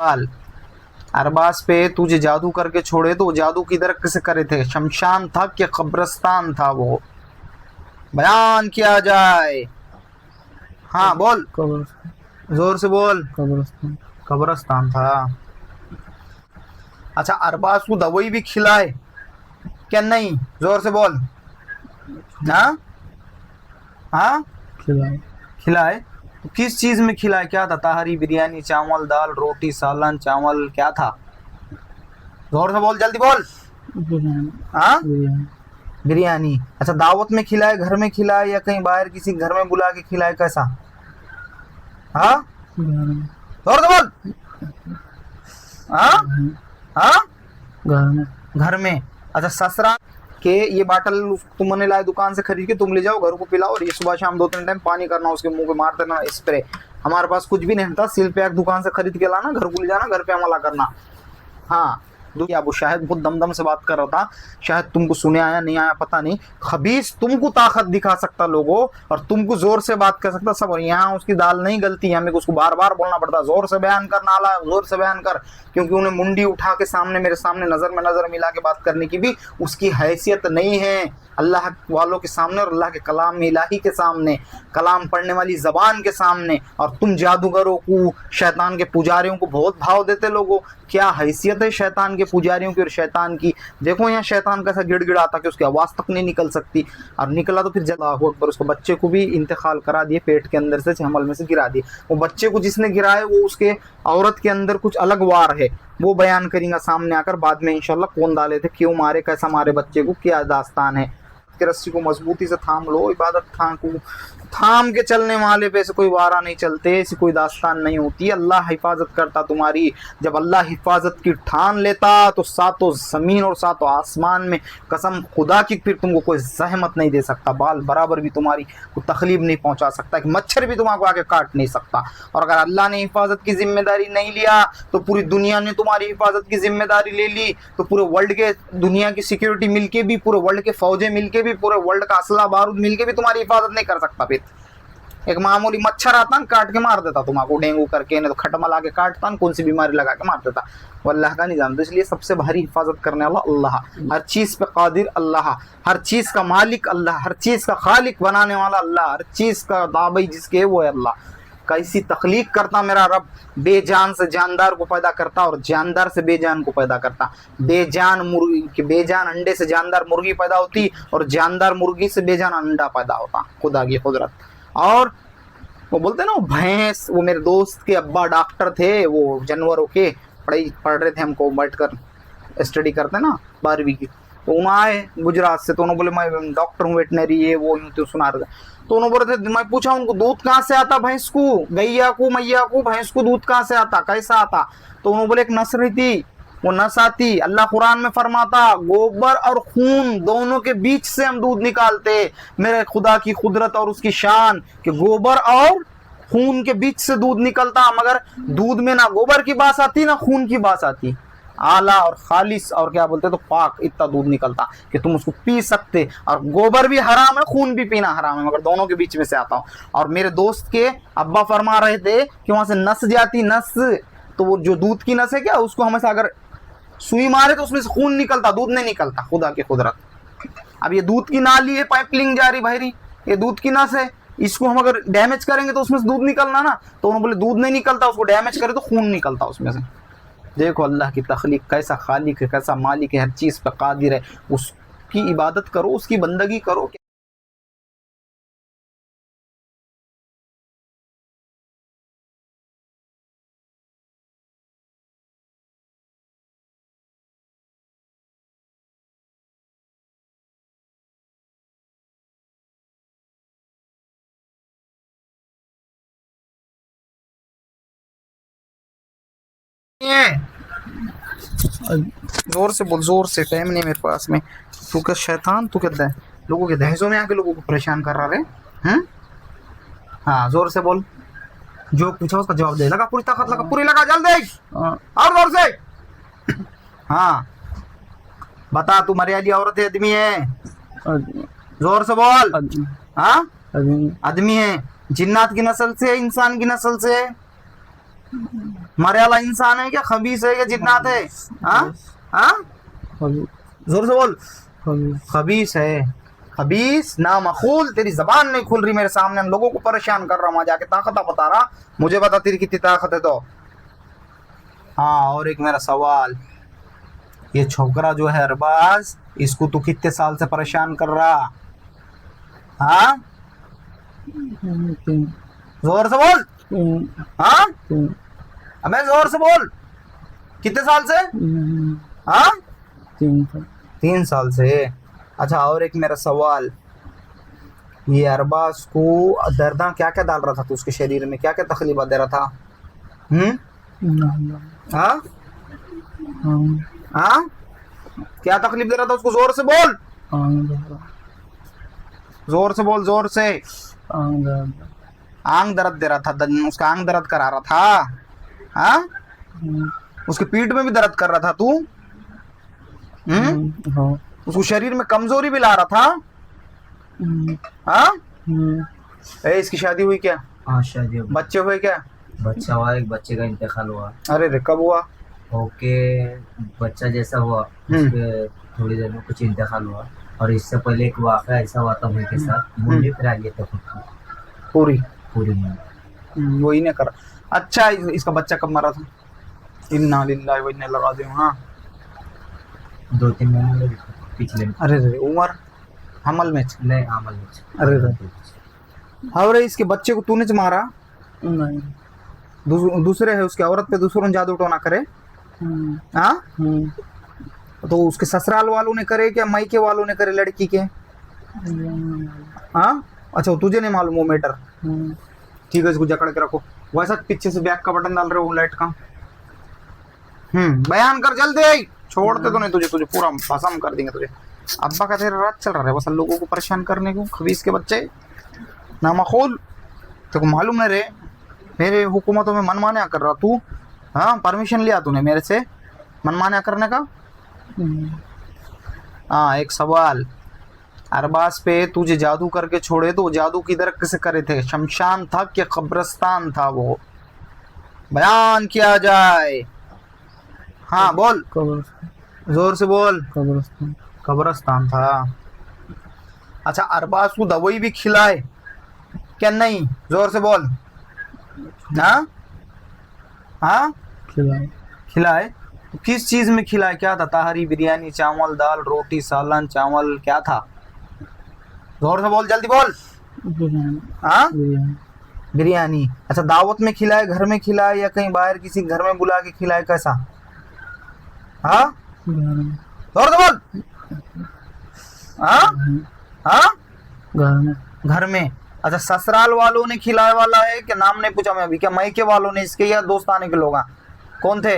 सवाल, अरबाज पे तुझे जादू करके छोड़े तो वो जादू किधर से करे थे? शमशान था कि कब्रिस्तान था? वो बयान किया जाए। हाँ बोल, कब्रिस्तान। जोर से बोल। कब्रिस्तान। कब्रिस्तान था। अच्छा, अरबाज को दवाई भी खिलाए क्या? नहीं, जोर से बोल। हाँ हाँ, खिलाए। खिलाए। तो किस चीज में खिलाए? क्या था? ताहरी, बिरयानी, चावल, दाल, रोटी, सालन, चावल, क्या था? जोर से बोल, जल्दी बोल। बिरयानी। हाँ, बिरयानी। बिरयानी। अच्छा, दावत में खिलाए, घर में खिलाए, या कहीं बाहर किसी घर में बुला के खिलाए? कैसा? हाँ, घर में। जोर से बोल। हाँ हाँ, घर में। घर में। अच्छा, ससुराल के ये बाटल तुमने लाए दुकान से खरीद के, तुम ले जाओ घर को पिलाओ, और ये सुबह शाम 2-3 टाइम पानी करना, उसके मुंह पे मार देना स्प्रे। हमारे पास कुछ भी नहीं था, सिल पैक दुकान से खरीद के लाना, घर को ले जाना, घर पे हमला करना। हाँ, क्या वो शायद बहुत दमदम से बात कर रहा था, शायद तुमको सुने आया नहीं आया पता नहीं। खबीस तुमको ताकत दिखा सकता लोगों, और तुमको जोर से बात कर सकता सब, और यहाँ उसकी दाल नहीं गलती, हमें उसको बार बार बोलना पड़ता, जोर से बयान करना आला, जोर से बयान कर। क्योंकि उन्हें मुंडी उठा के सामने, मेरे सामने नजर में नजर मिला के बात करने की भी उसकी हैसियत नहीं है, अल्लाह वालों के सामने और अल्लाह के कलाम इलाही के सामने, कलाम पढ़ने वाली जबान के सामने। और तुम जादूगरों को, शैतान के पुजारियों को बहुत भाव देते लोगों। क्या हैसियत है शैतान के पुजारियों की और शैतान की? देखो यहाँ शैतान कैसा गिड़गिड़ाता कि उसकी आवाज़ तक नहीं निकल सकती, और निकला तो फिर अल्लाहु अकबर, उसको बच्चे को भी इंतकाल करा दिए, पेट के अंदर से छमल में से गिरा दिए। वो बच्चे को जिसने गिराया वो उसके औरत के अंदर कुछ अलग वार है, वो बयान करेंगे सामने आकर बाद में इंशाल्लाह, कौन डाले थे, क्यों मारे, कैसा मारे बच्चे को, क्या दास्तान है। के रस्सी को मजबूती से थाम लो, इबादत थाम के चलने वाले पे से कोई वारा नहीं चलते, ऐसी कोई दास्तान नहीं होती। अल्लाह हिफाजत करता तुम्हारी। जब अल्लाह हिफाजत की ठान लेता तो सातों ज़मीन और सातों आसमान में कसम खुदा की फिर तुमको कोई जहमत नहीं दे सकता, बाल बराबर भी तुम्हारी को तकलीफ नहीं पहुंचा सकता, कि मच्छर भी तुम्हारे आके काट नहीं सकता। और अगर अल्लाह ने हिफाजत की जिम्मेदारी नहीं लिया तो पूरी दुनिया ने तुम्हारी हिफाजत की जिम्मेदारी ले ली, तो पूरे वर्ल्ड के, दुनिया की सिक्योरिटी मिलके भी, पूरे वर्ल्ड के फौजें मिलके भी, पूरे वर्ल्ड का असला बारूद मिलके भी तुम्हारी हिफाजत नहीं कर सकता। फिर एक मामूली मच्छर आता ना, काट के मार देता तुम्हारा, डेंगू करके, नहीं तो खटमल ला के काटता ना, कौन सी बीमारी लगा के मार देता, वो अल्लाह का निजाम। तो इसलिए सबसे भारी हिफाजत करने वाला अल्लाह, हर चीज़ पे कादिर अल्लाह, हर चीज़ का मालिक अल्लाह, हर चीज़ का खालिक बनाने वाला अल्लाह, हर चीज़ का दाबई जिसके वो है अल्लाह। कैसी तख्लीक करता मेरा रब, बेजान से जानदार को पैदा करता और जानदार से बेजान को पैदा करता। बेजान मुर्गी, बेजान अंडे से जानदार मुर्गी पैदा होती, और जानदार मुर्गी से बेजान अंडा पैदा होता, खुदा की कुदरत। और वो बोलते ना, वो भैंस, वो मेरे दोस्त के अब्बा डॉक्टर थे, वो जानवरों के पढ़ रहे थे, हमको बैठ कर स्टडी करते ना 12वीं की, तो उन्होंने आए गुजरात से, तो उन्होंने बोले मैं डॉक्टर हूँ, वेटनरी, ये वो यूँ तो सुना रहे थे। तो उन्होंने बोले थे, मैं पूछा उनको दूध कहाँ से आता भैंस को, गैया को, मैया को, भैंस को दूध कहाँ से आता, कैसा आता? तो उन्होंने बोले एक नस्ल थी, वो नस आती, अल्लाह कुरान में फरमाता गोबर और खून दोनों के बीच से हम दूध निकालते। मेरे खुदा की कुदरत और उसकी शान कि गोबर और खून के बीच से दूध निकलता, मगर दूध में ना गोबर की बात आती ना खून की बात आती, आला और खालिस, और क्या बोलते तो पाक, इतना दूध निकलता कि तुम उसको पी सकते। और गोबर भी हराम है, खून भी पीना हराम है, मगर दोनों के बीच में से आता हूँ। और मेरे दोस्त के अब्बा फरमा रहे थे कि वहां से नस जाती, नस, तो वो जो दूध की नस है क्या, उसको हमेशा अगर सुई मारे तो उसमें से खून निकलता, दूध नहीं निकलता, खुदा की कुदरत। अब ये दूध की नाली है, पाइपलाइन जा रही भाई, ये दूध की नस है, इसको हम अगर डैमेज करेंगे तो उसमें से दूध निकलना ना, तो उन्होंने बोले दूध नहीं निकलता, उसको डैमेज करे तो खून निकलता उसमें से। देखो अल्लाह की तख्लीक, कैसा खालिक है, कैसा मालिक है, हर चीज़ पे कादिर है। उसकी इबादत करो, उसकी बंदगी करो। जोर से बोल, जोर से, टाइम नहीं मेरे पास में। तू क्या शैतान, तू कहता है लोगों के दहजों में आके लोगों को परेशान कर रहा है? हैं? हाँ, जोर से बोल, जो पूछा उसका जवाब दे, लगा पूरी ताकत, लगा पूरी, लगा जल्दी और जोर से। हाँ, बता, तू मरियाली औरत है, आदमी है? जोर से बोल। हाँ, आदमी है। जिन्नात की नस्ल से, इंसान की नस्ल से? मरे वाला इंसान है क्या, खबीस है क्या जिन्नात है? हाँ हाँ, खबीस जोर से बोल। खबीस खबीस है, खबीस ना मखूल। तेरी जबान नहीं खुल रही मेरे सामने, लोगों को परेशान कर रहा हूँ, जाके ताकत बता रहा। मुझे बता तेरी कितनी ताकत है तो। हाँ, और एक मेरा सवाल, ये छोकरा जो है अरबाज, इसको तू कितने साल से परेशान कर रहा? हाँ, तीन जोर से बोल। तीन हाँ, तीन अबे जोर से बोल, कितने साल से? हाँ, 3 साल 3 साल से। अच्छा, और एक मेरा सवाल, ये अरबाज को दर्दा क्या क्या डाल रहा था तू उसके शरीर में, क्या क्या तकलीफ दे रहा था? हाँ हाँ, क्या तकलीफ दे रहा था उसको? जोर से बोल, जोर से बोल, जोर से। आंग दर्द दे रहा था, उसका आंग दर्द करा रहा था। हाँ, उसके पीठ में भी दर्द कर रहा था तू? उसको शरीर में कमजोरी भी ला रहा था? हाँ, इसकी शादी हुई क्या? हाँ शादी हो गई। बच्चे हुए क्या? बच्चा हुआ, एक बच्चे का इंतकाल हुआ। अरे रे, कब हुआ? ओके, बच्चा जैसा हुआ उसके थोड़ी देर में कुछ इंतकाल हुआ। और इससे पहले एक वाक़या ऐसा हुआ था उनके साथ, मुंडी फिरा लिए थे खुद को पूरी पूरी मुंडी। वही ने करा। अच्छा, इसका बच्चा कब मरा था? इन्ना लिल्लाहि व इन्ना इलैहि राजिऊन। हाँ, 2-3 महीने लगे थे पिछले में। अरे रे, उमर हमल में? नहीं, आमल में। अरे रे, और इसके बच्चे को तूने मारा? नहीं दूसरे है उसके औरत पे दूसरों ने जादू टोना करे? हाँ, तो उसके ससुराल वालों ने करे क्या मायके वालों ने करे लड़की के? हाँ, अच्छा, तुझे नहीं मालूम वो मैटर? ठीक है, इसको जकड़ के रखो। वैसा पीछे से बैक का बटन डाल रहे हो लाइट का। बयान कर जल्दी, छोड़ते तो नहीं तुझे, तुझे पूरा भस्म कर देंगे तुझे। अब्बा का तेरा रात चल रहा है बस लोगों को परेशान करने को, खबीस के बच्चे नामखोल। तेरे को मालूम नहीं रे, मेरे हुकूमतों में मनमाना कर रहा तू? हाँ, परमिशन लिया तूने मेरे से मनमाना करने का? हाँ, एक सवाल, अरबाज पे तुझे जादू करके छोड़े तो वो जादू किधर से करे थे? शमशान था कि कब्रिस्तान था? वो बयान किया जाए। हाँ बोल, जोर से बोल। कब्रिस्तान था। अच्छा, अरबाज को दवाई भी खिलाए क्या? नहीं, जोर से बोल। हाँ हाँ, खिलाए तो किस चीज में खिलाए? क्या था? ताहरी, बिरयानी, चावल, दाल, रोटी, सालन, चावल, क्या था? जोर से बोल, जल्दी बोल। हाँ, बिरयानी। अच्छा, दावत में खिलाए, घर में खिलाए, या कहीं बाहर किसी घर में बुला के खिलाए, कैसा? हाँ, जोर से बोल। हाँ हाँ, घर में। अच्छा, ससुराल वालों ने खिलाए वाला है क्या? नाम नहीं पूछा मैं अभी, क्या मायके वालों ने इसके या दोस्ताने के लोग? कौन थे?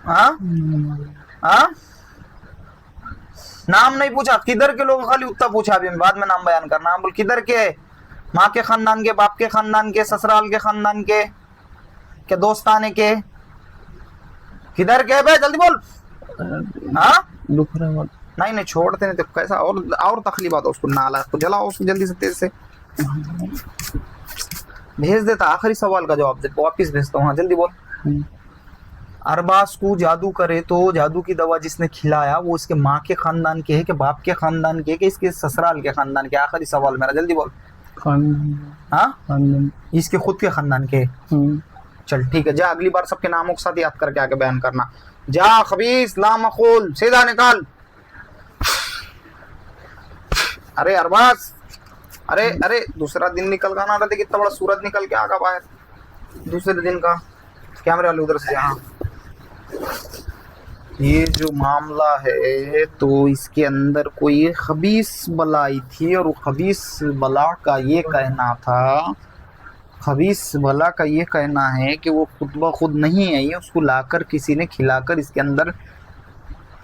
हाँ हाँ, नाम नहीं पूछा, किधर के लोग, खाली उतना पूछा अभी, बाद में नाम बयान करना। बोल, किधर के? माँ के खानदान के, बाप के खानदान के, ससुराल के खानदान के, क्या दोस्ताने के? किधर के बे, जल्दी बोल। हाँ, नहीं नहीं, छोड़ते नहीं तो कैसा? और तकलीफ आता उसको, नाला तो जलाओ उसको जल्दी से, तेज से भेज देता। आखिरी सवाल का जवाब दे, वापिस भेजता हूँ। हाँ, जल्दी बोल। अरबाज को जादू करे तो जादू की दवा जिसने खिलाया वो इसके माँ के खानदान के है कि बाप के खानदान के, कि इसके ससुराल के खानदान के? आखिरी सवाल मेरा, जल्दी बोल। हाँ, इसके खुद के खानदान के। चल ठीक है, जा अगली बार सबके नामों के साथ याद करके आके बयान करना। जा खबीस लामखूल, सीधा निकाल। अरे अरबाज, अरे अरे, दूसरा दिन निकल का ना रहा, कितना बड़ा सूरज निकल के आगा बाहर दूसरे दिन का। कैमरे वाले उधर से। हाँ, ये जो मामला है तो इसके अंदर कोई खबीस बला आई थी, और वो खबीस बला का ये कहना था, खबीस बला का ये कहना है कि वो खुद ब खुद नहीं आई, उसको लाकर किसी ने खिलाकर इसके अंदर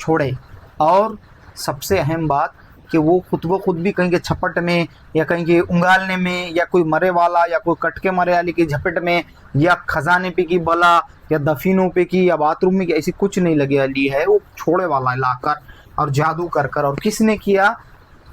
छोड़े। और सबसे अहम बात कि वो खुद ब खुद भी कहीं के छपट में, या कहीं के उंगालने में, या कोई मरे वाला, या कोई कटके मरे वाली की झपट में, या खजाने पे की बला, या दफीनों पे की, या बाथरूम में की, ऐसी कुछ नहीं लगे वाली है। वो छोड़े वाला लाकर और जादू कर कर। और किसने किया?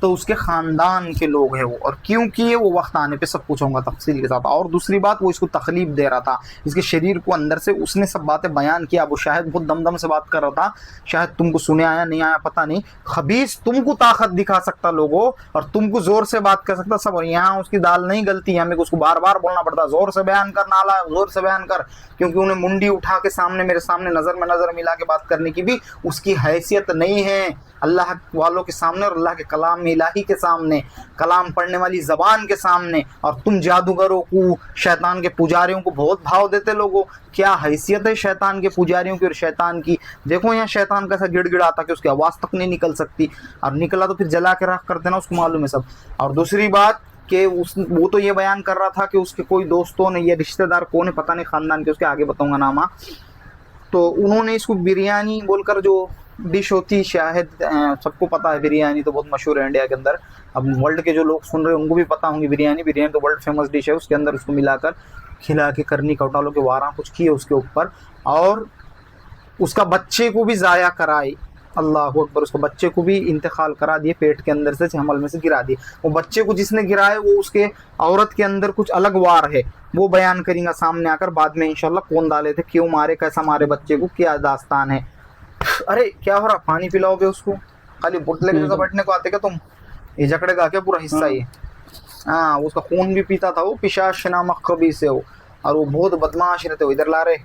तो उसके ख़ानदान के लोग हैं वो, और क्यों किए वो वक्त आने पे सब पूछूंगा तफसील के साथ। और दूसरी बात, वो इसको तकलीफ दे रहा था, इसके शरीर को अंदर से उसने सब बातें बयान किया। वो शायद बहुत दमदम से बात कर रहा था, शायद तुमको सुने आया नहीं आया पता नहीं। खबीस तुमको ताकत दिखा सकता लोगों, और तुमको ज़ोर से बात कर सकता सब, और यहाँ उसकी दाल नहीं गलती, हमें उसको बार बार बोलना पड़ता ज़ोर से बयान कर, नाला ज़ोर से बयान कर, क्योंकि उन्हें मुंडी उठा के सामने मेरे सामने नज़र में नज़र मिला के बात करने की भी उसकी हैसियत नहीं है अल्लाह वालों के सामने, और अल्लाह के कलाम इलाही के सामने, कलाम पढ़ने वाली ज़बान के सामने। और तुम जादूगरों को, शैतान के पुजारियों को बहुत भाव देते लोगों, क्या हैसियत है शैतान के पुजारियों की और शैतान की। देखो यहाँ शैतान कैसा गिड़गिड़ाता कि उसकी आवाज़ तक नहीं निकल सकती, और निकला तो फिर जला के रख कर देना, उसको मालूम है सब। और दूसरी बात कि वो तो ये बयान कर रहा था कि उसके कोई दोस्तों ने, ये रिश्तेदार कौन है पता नहीं, ख़ानदान के, उसके आगे बताऊँगा नामा, तो उन्होंने इसको बिरयानी बोलकर, जो डिश होती शायद सबको पता है, बिरयानी तो बहुत मशहूर है इंडिया के अंदर, अब वर्ल्ड के जो लोग सुन रहे हैं उनको भी पता होंगी बिरयानी तो वर्ल्ड फेमस डिश है, उसके अंदर उसको मिलाकर खिला के करनी कौटालों के वारा कुछ किए उसके ऊपर, और उसका बच्चे को भी ज़ाया कराए, अल्लाह अकबर, उसको बच्चे को भी इंतकाल करा दिए, पेट के अंदर से हमल में से गिरा दिए। वो बच्चे को जिसने गिराया वो उसके औरत के अंदर कुछ अलग वार है, वो बयान करेंगे सामने आकर बाद में इंशाल्लाह, कौन डाले थे, क्यों मारे, कैसा मारे बच्चे को, क्या दास्तान है। अरे क्या हो रहा, पानी पिलाओगे उसको, खाली बुटले के जैसा बैठने को आते क्या तुम, ये जकड़ेगा क्या पूरा हिस्सा ये। हाँ, उसका खून भी पीता था वो, पिशाच नामक कभी से हो, और वो बहुत बदमाश रहते हो, इधर ला रहे,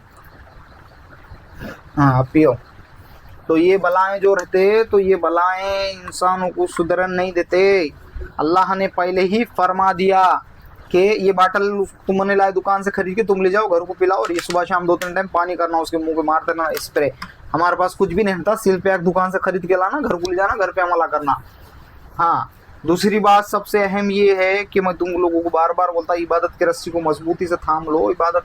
हाँ पियो। तो ये बलाएं जो रहते, तो ये बलाएं इंसानों को सुधरन नहीं देते। अल्लाह ने पहले ही फरमा दिया कि ये बाटल तुमने लाए दुकान से खरीद के तुम ले जाओ, घर को पिलाओ, और ये सुबह शाम 2-3 टाइम पानी करना, उसके मुंह पे मार देना स्प्रे। हमारे पास कुछ भी नहीं था, सिल पैक दुकान से खरीद के लाना, घर को ले जाना, घर पे अमला करना। हाँ, दूसरी बात सबसे अहम ये है कि मैं तुम लोगों को बार बार बोलता, इबादत की रस्सी को मजबूती से थाम लो, इबादत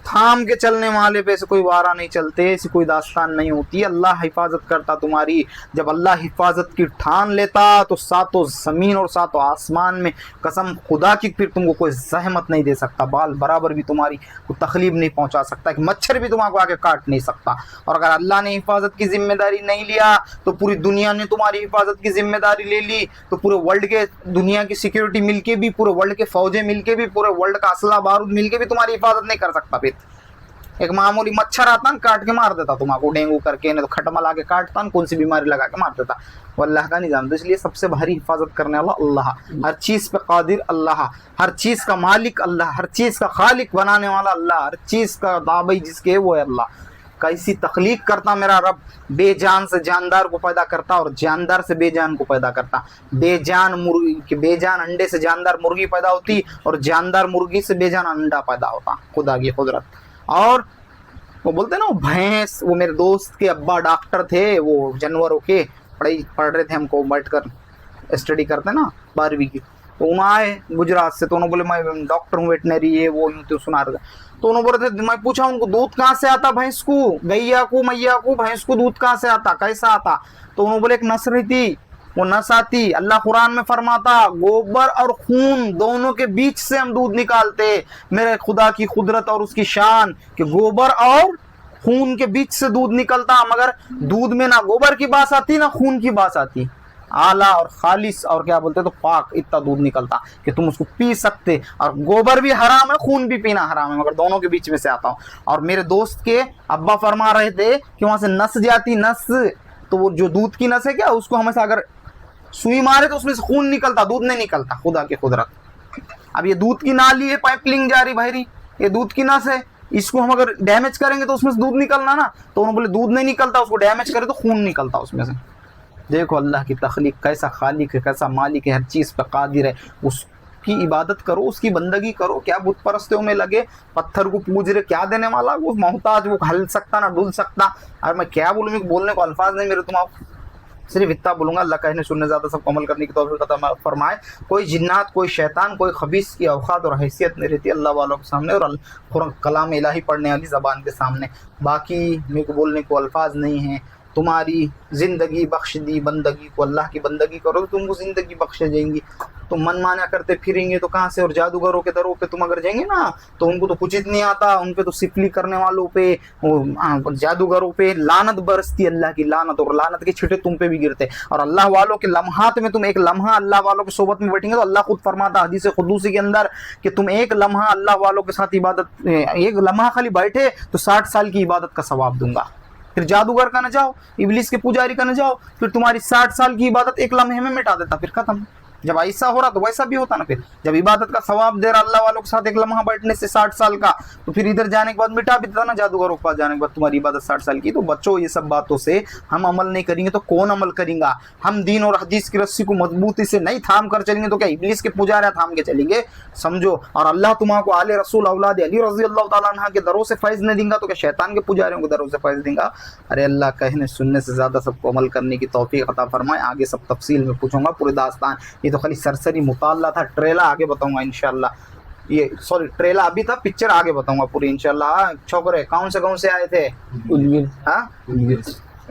थाम के चलने वाले पे से कोई वारा नहीं चलते, ऐसी कोई दास्तान नहीं होती। अल्लाह हिफाजत करता तुम्हारी, जब अल्लाह हिफाजत की ठान लेता तो सातों ज़मीन और सातों आसमान में कसम खुदा की फिर तुमको कोई जहमत नहीं दे सकता, बाल बराबर भी तुम्हारी कोई तकलीफ नहीं पहुंचा सकता, कि मच्छर भी तुम्हारे आके काट नहीं सकता। और अगर अल्लाह ने हिफाजत की जिम्मेदारी नहीं लिया तो पूरी दुनिया ने तुम्हारी हिफाजत की जिम्मेदारी ले ली, तो पूरे वर्ल्ड के, दुनिया की सिक्योरिटी मिलके भी, पूरे वर्ल्ड के फौजें मिलके भी, पूरे वर्ल्ड का असला बारूद मिलके भी तुम्हारी हिफाजत नहीं कर सकता। फिर एक मामूली मच्छर आता ना, काट के मार देता तुम्हारा, डेंगू करके, नहीं तो खटमा ला के काटता ना, कौन सी बीमारी लगा के मार देता, वो अल्लाह का नहीं जानता। इसलिए सबसे भारी हिफाजत करने वाला अल्लाह, हर चीज़ पे कादिर अल्लाह, हर चीज़ का मालिक अल्लाह, हर चीज़ का खालिक बनाने वाला अल्लाह, हर चीज़ का दाबई जिसके वो है अल्लाह। कैसी तख्लीक करता मेरा रब, बेजान से जानदार को पैदा करता और जानदार से बेजान को पैदा करता। बेजान मुर्गी, बेजान अंडे से जानदार मुर्गी पैदा होती, और जानदार मुर्गी से बेजान अंडा पैदा होता, खुदा की कुदरत। और वो बोलते ना, वो भैंस, वो मेरे दोस्त के अब्बा डॉक्टर थे, वो जानवरों के पढ़ रहे थे, हमको बैठ कर स्टडी करते ना 12वीं की, तो उन्होंने आए गुजरात से, तो उन्होंने बोले मैं डॉक्टर हूँ वेटनरी, ये वो यूँ तो सुना रहे थे। तो उन्होंने बोले थे, मैं पूछा उनको दूध कहाँ से आता भैंस को, गैया को, मैया को, भैंस को दूध कहाँ से आता, कैसा आता। तो उन्होंने बोले एक नस रही थी, वो नस आती, अल्लाह कुरान में फरमाता गोबर और खून दोनों के बीच से हम दूध निकालते। मेरे खुदा की कुदरत और उसकी शान कि गोबर और खून के बीच से दूध निकलता, मगर दूध में ना गोबर की बात आती ना खून की बात आती, आला और खालिस और क्या बोलते तो पाक, इतना दूध निकलता कि तुम उसको पी सकते। और गोबर भी हराम है, खून भी पीना हराम है, मगर दोनों के बीच में से आता हूँ। और मेरे दोस्त के अब्बा फरमा रहे थे कि वहां से नस जाती, नस तो वो जो दूध की नस है क्या, उसको हमेशा अगर सुई मारे तो उसमें से खून निकलता, दूध नहीं निकलता, खुदा की कुदरत। अब ये दूध की नाली है, पाइपलाइन जा रही भाई, ये दूध की नस है, इसको हम अगर डैमेज करेंगे तो उसमें से दूध निकलना ना, तो उन्होंने बोले दूध नहीं निकलता, उसको डैमेज करे तो खून निकलता उसमें से। देखो अल्लाह की तख्लीक, कैसा खालिक है, कैसा मालिक है, हर चीज़ पे कादिर है। उसकी इबादत करो, उसकी बंदगी करो, क्या बुत परस्तियों में लगे, पत्थर को पूज रहे, क्या देने वाला, वो मोहताज, वो हल सकता ना डुल सकता। और मैं क्या बोलूँ, बोलने को अल्फाज नहीं मेरे, तुम सिर्फ इतना बोलूँगा, अल्लाह कहने सुनने ज़्यादा सबको अमल करने की तौफीक अता फरमाए। कोई जिन्नात, कोई शैतान, कोई खबीस की औकात और हैसियत नहीं रहती अल्लाह वालों के सामने और कलाम इलाही पढ़ने वाली ज़बान के सामने। बाकी मेरे को बोलने को अल्फाज नहीं हैं, तुम्हारी जिंदगी बख्श दी, बंदगी को अल्लाह की बंदगी करो तो तुमको जिंदगी बख्श जाएंगी। तुम मन माना करते फिरेंगे तो कहाँ से, और जादूगरों के दरों पे तुम अगर जाएंगे ना तो उनको तो कुछ नहीं आता, उन पे तो सिफली करने वालों पे, जादूगरों पे लानत बरसती अल्लाह की लानत, और लानत के छिटे तुम पे भी गिरते। और अल्लाह वालों के लम्हात में तुम एक लम्हा अल्लाह वालों की सोबत में बैठेंगे तो अल्लाह खुद फरमाता हदीस कुदूसी के अंदर कि तुम एक लम्हा अल्लाह वालों के साथ इबादत, एक लम्हा खाली बैठे तो 60 साल की इबादत का सवाब दूंगा। फिर जादूगर का न जाओ, इबलीस के पुजारी का न जाओ, फिर तुम्हारी 60 साल की इबादत एक लम्हे में मिटा देता, फिर खत्म। जब ऐसा हो रहा तो वैसा भी होता ना, फिर जब इबादत का सवाब दे रहा अल्लाह वालों के साथ एक लम्हा बैठने से 60 साल का, तो फिर इधर जाने के बाद मिटा भी देता ना जादूगरों के पास जाने के बाद तुम्हारी इबादत 60 साल की। तो बच्चों ये सब बातों से हम अमल नहीं करेंगे तो कौन अमल करेगा? हम दीन और हदीस की रस्सी को मजबूती से नहीं थाम कर चलेंगे तो क्या इब्लीस के पुजारी थाम के चलेंगे? समझो। और अल्लाह तुम्हारा आले रसूल औलाद अली रजी अल्लाह तआला अन्हा के दरों से फैज नहीं देगा तो क्या शैतान के पुजारियों के दरों से फैज देगा? अरे अल्लाह कहने सुनने से ज्यादा सबको अमल करने की तौफीक अता फरमाए। आगे सब तफसील में पूछूंगा पूरी दास्तान, ये तो खाली सरसरी मुताला था, ट्रेला आगे बताऊंगा इंशाल्लाह। ये सॉरी ट्रेला अभी था, पिक्चर आगे बताऊंगा पूरी इंशाल्लाह। छोकरे कौन से आए थे? उदगिर। हाँ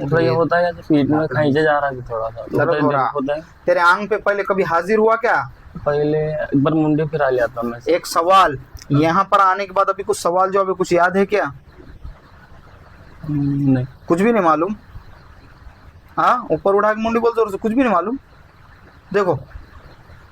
तो ये होता है कि पेट में खींचे जा रहा है थोड़ा सा, दर्द हो रहा होता है। तेरे आंग पे पहले कभी हाजिर हुआ क्या? पहले एक बार मुंडे फिरा लिया था मैं। एक सवाल, यहाँ पर आने के बाद अभी कुछ सवाल जो अभी कुछ याद है क्या? नहीं, कुछ भी नहीं मालूम? हाँ, ऊपर उठा के मुंडी बोल जोर से, कुछ भी नहीं मालूम? देखो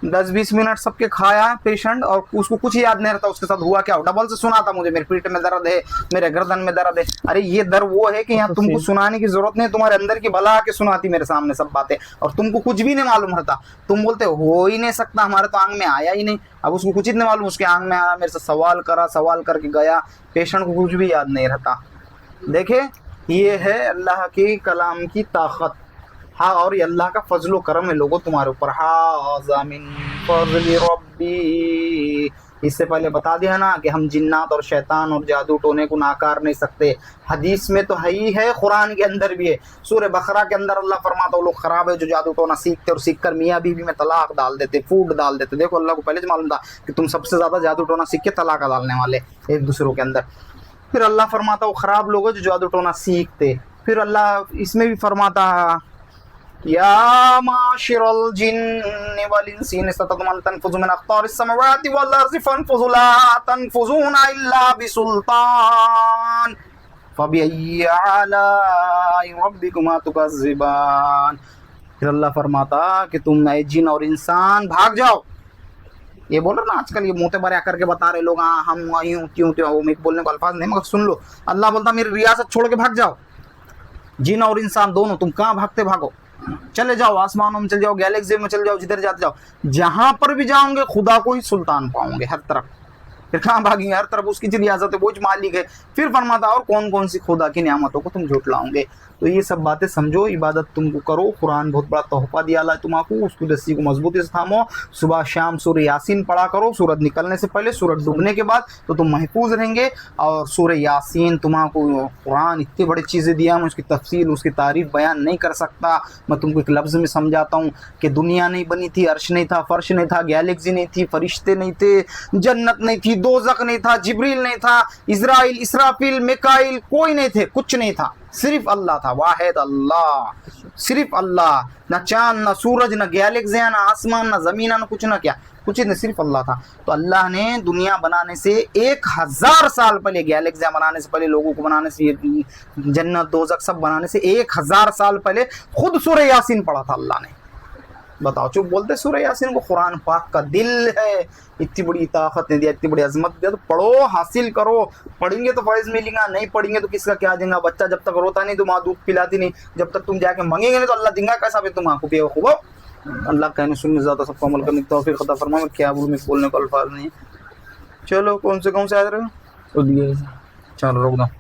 10-20 मिनट सबके खाया पेशेंट और उसको कुछ याद नहीं रहता उसके साथ हुआ क्या। डबल से सुना था मुझे, मेरे पीठ में दर्द है, मेरे गर्दन में दर्द है। अरे ये दर्द वो है कि यहाँ तुमको सुनाने की जरूरत नहीं, तुम्हारे अंदर की भला आके सुनाती मेरे सामने सब बातें, और तुमको कुछ भी नहीं मालूम रहता। तुम बोलते हो ही नहीं सकता, हमारे तो आंग में आया ही नहीं। अब उसको कुछ ही नहीं मालूम, उसके आंग में आया, मेरे से सवाल करा, सवाल करके गया, पेशेंट को कुछ भी याद नहीं रहता। देखे ये है अल्लाह की कलाम की ताकत। हाँ, और ये अल्लाह का फजलो करम है लोगों तुम्हारे ऊपर। हाज़ा मिन फज़्लि रब्बी, इससे पहले बता दिया ना कि हम जिन्नात और शैतान और जादू टोने को नाकार नहीं सकते। हदीस में तो है ही है, कुरान के अंदर भी है। सूरह बकरा के अंदर अल्लाह फरमाता वो लोग खराब है जो जादू टोना सीखते और सीख कर मियाँ बीवी में तलाक डाल देते, फूट डाल देते। देखो अल्लाह को पहले से मालूम था कि तुम सबसे ज्यादा जादू टोना सीख के तलाक डालने वाले एक दूसरों के अंदर। फिर अल्लाह फरमाता वो खराब लोग हैं जो जादू टोना सीखते। फिर अल्लाह इसमें भी फरमाता या माशिरल जिन्नि वल इंसी इन इस्ततअतुम अन तनफुज़ू मिन अक़तारिस समावाति वल अर्ज़ि फनफुज़ू ला तनफुज़ूना इल्ला बिसुल्तान फबिअय्यि आलाइ रब्बिकुमा तुकज़्ज़िबान। फिर अल्लाह फरमाता कि तुम नए जिन और इंसान भाग जाओ। ये बोल रहे ना आजकल ये मुँह भरे करके बता रहे लोग, हाँ हम यूं क्यों त्यों, मैं बोलने को अल्फाज नहीं मगर सुन लो। अल्लाह बोलता मेरी रियासत छोड़ के भाग जाओ, जिन और इंसान दोनों। तुम कहाँ भागते? भागो, चले जाओ, आसमानों में चले जाओ, गैलेक्सी में चले जाओ, जिधर जाते जाओ। जहां पर भी जाओगे खुदा को ही सुल्तान पाओगे हर तरफ। फिर कहाँ भागेंगे? हर तरफ उसकी रियासत है, वो मालिक है। फिर फरमाता और कौन कौन सी खुदा की नियामतों को तुम झुटलाओगे। तो ये सब बातें समझो, इबादत तुमको करो। कुरान बहुत बड़ा तोहफा दिया अल्लाह तुमको, उसकी रस्सी को मजबूती से थामो। सुबह शाम सूरह यासीन पढ़ा करो, सूरज निकलने से पहले, सूरज डूबने के बाद, तो तुम महफूज रहेंगे। और सूरह यासीन तुमको कुरान इतनी बड़ी चीज़ें दिया, मैं उसकी तफसील उसकी तारीफ बयान नहीं कर सकता। मैं तुमको एक लफ्ज़ में समझाता हूँ कि दुनिया नहीं बनी थी, अर्श नहीं था, फर्श नहीं था, गैलेक्सी नहीं थी, फरिश्ते नहीं थे, जन्नत नहीं थी, दोज़ख नहीं था, जिब्रील नहीं था, इज़राइल, इसराफिल, मिकाइल, कोई नहीं थे, कुछ नहीं था, सिर्फ अल्लाह था। वाहिद अल्लाह, सिर्फ अल्लाह। ना चांद, ना सूरज, ना गैलेक्सियां, ना आसमान, ना जमीन, ना कुछ, ना क्या कुछ नहीं, सिर्फ अल्लाह था। तो अल्लाह ने दुनिया बनाने से 1000 साल पहले, गैलेक्सियां बनाने से पहले, लोगों को बनाने से, जन्नत दोज़ख सब बनाने से 1000 साल पहले खुद सूरह यासीन पढ़ा था अल्लाह ने। बताओ, चुप बोलते सूरह यासीन को कुरान पाक का दिल है। इतनी बड़ी ताकत ने दिया, इतनी बड़ी अजमत दिया, तो पढ़ो, हासिल करो। पढ़ेंगे तो फैज़ मिलेगा, नहीं पढ़ेंगे तो किसका क्या देगा। बच्चा जब तक रोता नहीं तो माँ दूध पिलाती नहीं, जब तक तुम जाके मांगेंगे नहीं तो अल्लाह देगा कैसा? भी तुम आंखों बेवकूफ़ हो। अल्लाह कहने सुनने ज़्यादा सबको अमल करने की तौफीक अता फरमाए। क्या बोलूँ, बोलने को अल्फाज नहीं है। चलो कौन से आ रहे हो? उदगिर। चलो रोक दो।